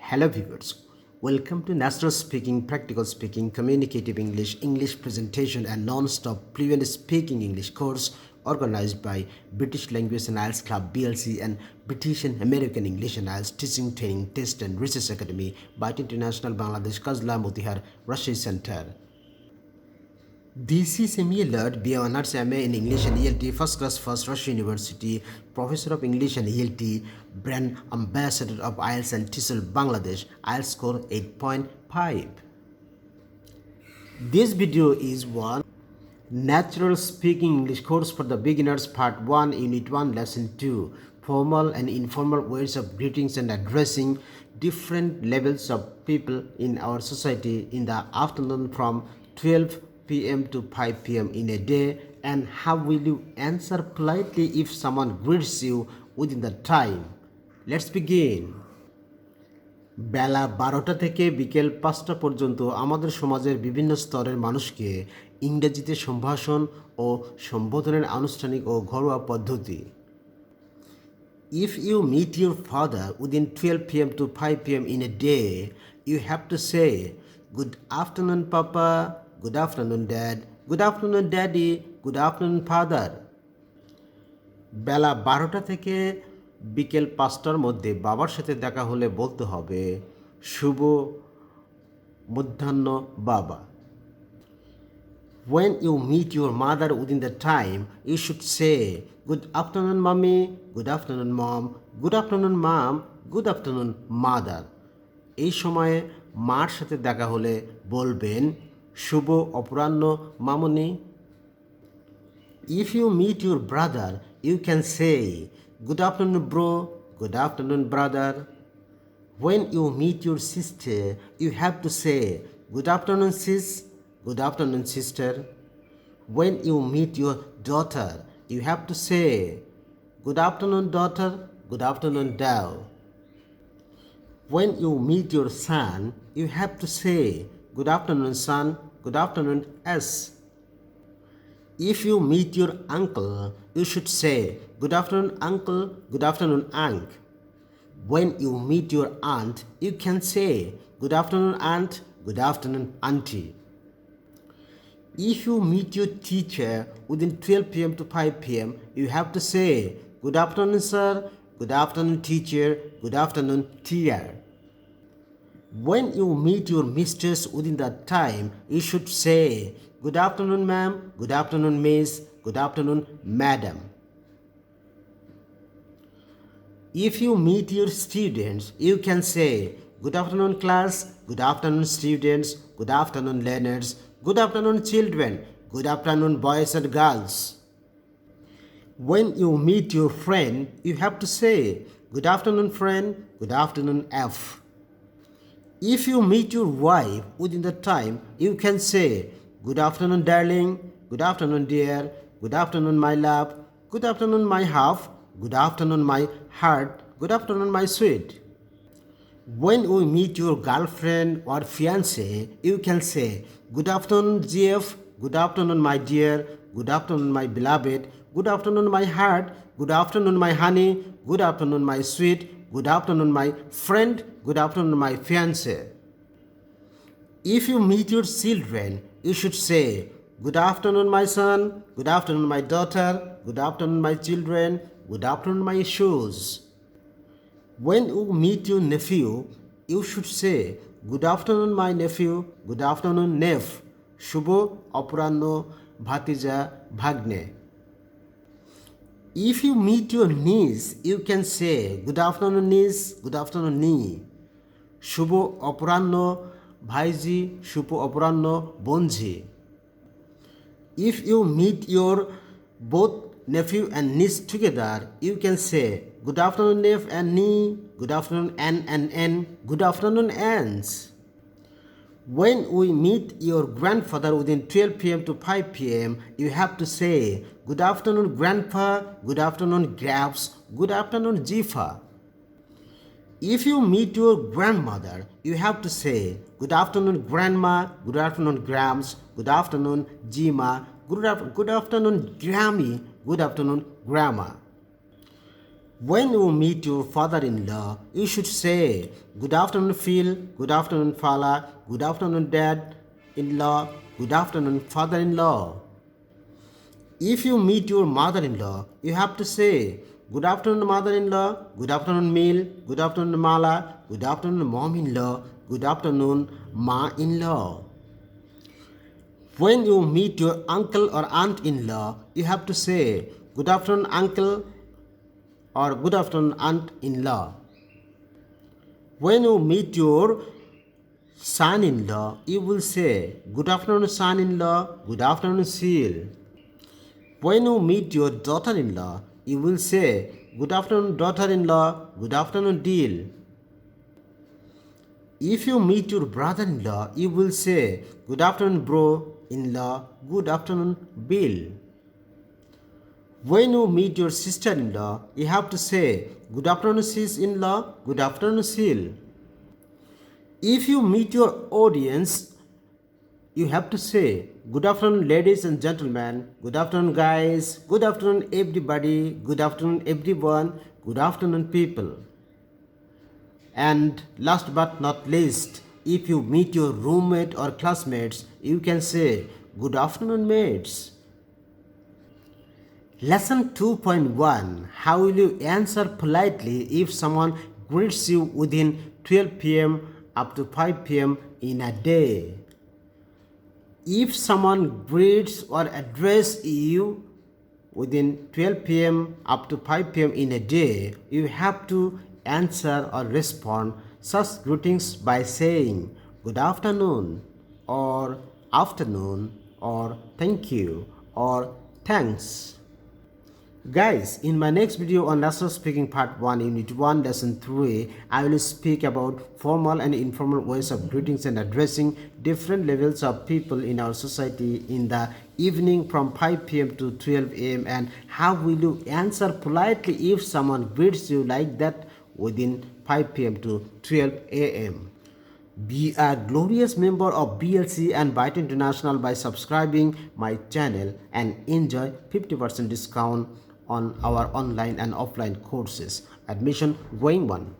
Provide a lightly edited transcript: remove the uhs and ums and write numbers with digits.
Hello viewers, welcome to Natural Speaking, Practical Speaking, Communicative English, English Presentation and Non-Stop Fluent Speaking English course organized by British Language and IELTS Club BLC and British and American English and IELTS Teaching, Training, Test and Research Academy by International Bangladesh Kazla Motihar Russian Center. This is Emil Lert, BA Honours MA in English and ELT, First Class First Russian University, Professor of English and ELT, Brand Ambassador of IELTS and Int'l Bangladesh, IELTS score 8.5. This video is one Natural Speaking English course for the beginners, Part 1, Unit 1, Lesson 2, Formal and Informal Ways of Greetings and Addressing Different Levels of People in Our Society in the afternoon from 12 p.m. to 5 p.m. in a day, and how will you answer politely if someone greets you within the time? Let's begin. বেলা 12টা থেকে বিকেল 5টা পর্যন্ত আমাদের সমাজের বিভিন্ন স্তরের মানুষকে ইংরেজিতে সম্ভাষণ ও সম্বোধনের আনুষ্ঠানিক ও ঘরোয়া পদ্ধতি। If you meet your father within 12 p.m. to 5 p.m. in a day, you have to say, "Good afternoon, Papa. Good afternoon, Dad. Good afternoon, Daddy. Good afternoon, Father." বেলা 12টা থেকে বিকেল 5টার মধ্যে বাবার সাথে দেখা হলে বলতে হবে শুভ মধ্যাহ্ন বাবা। When you meet your mother within the time, you should say, "Good afternoon, Mommy. Good afternoon, Mom. Good afternoon, Mom. Good afternoon, Mother." এই সময়ে মার সাথে দেখা হলে বলবেন শুভ অপরাহ্ন মামুনি। If you meet your brother, you can say, "Good afternoon, bro. Good afternoon, brother." When you meet your sister, you have to say, "Good afternoon, sis. Good afternoon, sister." When you meet your daughter, you have to say, "Good afternoon, daughter. Good afternoon, Dad." When you meet your son, you have to say, "Good afternoon, son. Good afternoon, S." If you meet your uncle, you should say, "Good afternoon, uncle. Good afternoon, aunt." When you meet your aunt, you can say, "Good afternoon, aunt. Good afternoon, auntie." If you meet your teacher within 12 p.m. to 5 p.m., you have to say, "Good afternoon, sir. Good afternoon, teacher. Good afternoon, tia." When you meet your mistress within that time, you should say, "Good afternoon, ma'am. Good afternoon, miss. Good afternoon, madam." If you meet your students, you can say, "Good afternoon, class. Good afternoon, students. Good afternoon, learners. Good afternoon, children. Good afternoon, boys and girls." When you meet your friend, you have to say, "Good afternoon, friend. Good afternoon, F." If you meet your wife within the time, you can say, "Good afternoon, darling. Good afternoon, dear. Good afternoon, my love. Good afternoon, my half. Good afternoon, my heart. Good afternoon, my sweet." When we meet your girlfriend or fiance, you can say, "Good afternoon, GF. Good afternoon, my dear. Good afternoon, my beloved. Good afternoon, my heart. Good afternoon, my honey. Good afternoon, my sweet. Good afternoon, my friend. Good afternoon, my fiance." If you meet your children, you should say, "Good afternoon, my son. Good afternoon, my daughter. Good afternoon, my children. Good afternoon, my shoes." When you meet your nephew, you should say, "Good afternoon, my nephew. Good afternoon, neph." শুভ অপরাহ্ন ভাতিজা ভাগ্নে। If you meet your niece, you can say, "Good afternoon, niece. Good afternoon, knee." শুভ অপরাহ্ন ভাইজি, শুভ অপরাহ্ন বোনঝি। If you meet your both nephew and niece together, you can say, "Good afternoon, neph and knee. Good afternoon, N and N. Good afternoon, aunts." When we meet your grandfather within 12 p.m. to 5 p.m., you have to say, "Good afternoon, grandpa. Good afternoon, grabs. Good afternoon, jifa." If you meet your grandmother, you have to say, "Good afternoon, grandma. Good afternoon, grams. Good afternoon, Jima. Good afternoon, Grammy. Good afternoon, grandma." When you meet your father-in-law, you should say, "Good afternoon, Phil. Good afternoon, Fala. Good afternoon, Dad-in-law. Good afternoon, father-in-law." If you meet your mother-in-law, you have to say, "Good afternoon, mother-in-law. Good afternoon, Mil. Good afternoon, Mala. Good afternoon, mom-in-law. Good afternoon, ma-in-law." When you meet your uncle or aunt-in-law, you have to say, "Good afternoon, uncle," or "Good afternoon, aunt-in-law." When you meet your son-in-law, you will say, "Good afternoon, son-in-law. Good afternoon, Seal." When you meet your daughter-in-law, you will say, "Good afternoon, daughter-in-law. Good afternoon, Deal." If you meet your brother-in-law, you will say, "Good afternoon, bro-in-law. Good afternoon, Bill." When you meet your sister-in-law, you have to say, "Good afternoon, sis-in-law. Good afternoon, Sil." If you meet your audience, you have to say, "Good afternoon, ladies and gentlemen. Good afternoon, guys. Good afternoon, everybody. Good afternoon, everyone. Good afternoon, people." And last but not least, if you meet your roommate or classmates, you can say, "Good afternoon, mates." Lesson 2.1. How will you answer politely if someone greets you within 12 p.m. up to 5 p.m. in a day? If someone greets or addresses you within 12 p.m. up to 5 p.m. in a day, you have to answer or respond such greetings by saying "Good afternoon," or "Afternoon," or "Thank you," or "Thanks." Guys, in my next video on National Speaking Part 1, Unit 1, Lesson 3, I will speak about formal and informal ways of greetings and addressing different levels of people in our society in the evening from 5 p.m. to 12 a.m. and how will you answer politely if someone greets you like that within 5 p.m. to 12 a.m. Be a glorious member of BLC and BAETTA International by subscribing my channel and enjoy 50% discount on our online and offline courses. Admission going on.